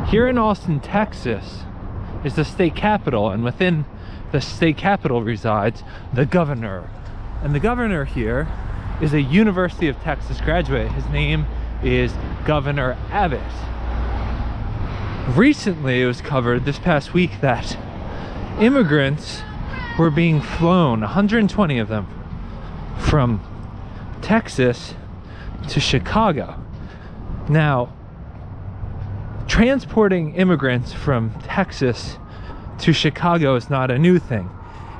Here in Austin, Texas is the state capital, and within the state capital resides the governor. And the governor here is a University of Texas graduate. His name is Governor Abbott. Recently, it was covered this past week that immigrants were being flown, 120 of them, from Texas to Chicago. Now, transporting immigrants from Texas to Chicago is not a new thing.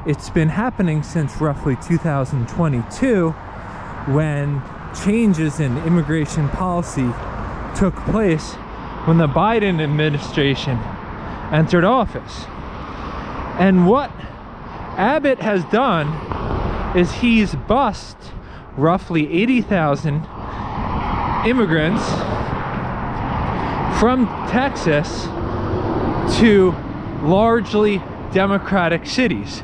It's been happening since roughly 2022, when changes in immigration policy took place when the Biden administration entered office. And what Abbott has done is he's bused roughly 80,000 immigrants from Texas to largely Democratic cities,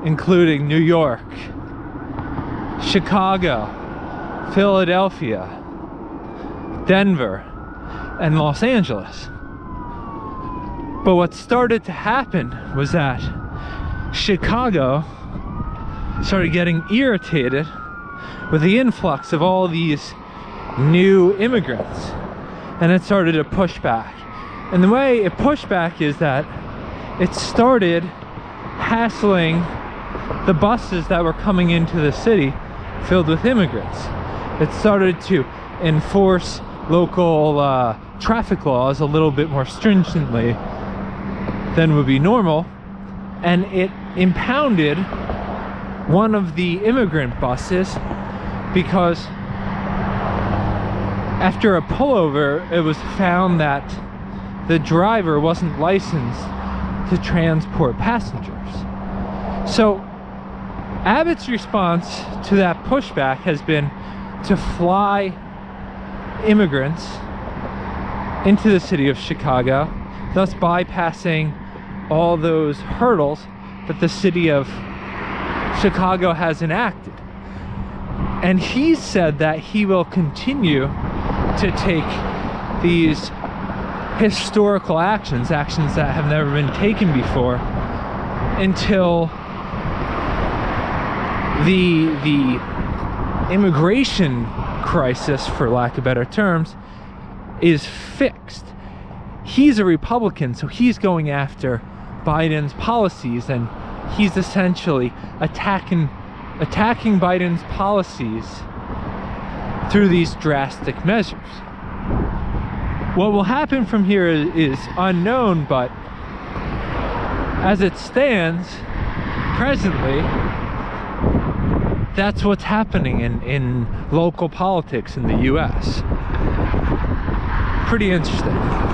including New York, Chicago, Philadelphia, Denver, and Los Angeles. But what started to happen was that Chicago started getting irritated with the influx of all these new immigrants, and it started to push back. And the way it pushed back is that it started hassling the buses that were coming into the city filled with immigrants. It started to enforce local traffic laws a little bit more stringently than would be normal, and it impounded one of the immigrant buses because after a pullover, it was found that the driver wasn't licensed to transport passengers. So Abbott's response to that pushback has been to fly immigrants into the city of Chicago, thus bypassing all those hurdles that the city of Chicago has enacted. And he said that he will continue to take these historical actions that have never been taken before, until the immigration crisis, for lack of better terms, is fixed. He's a Republican, so he's going after Biden's policies, and he's essentially attacking Biden's policies through these drastic measures. What will happen from here is unknown, but as it stands presently, that's what's happening in local politics in the US. Pretty interesting.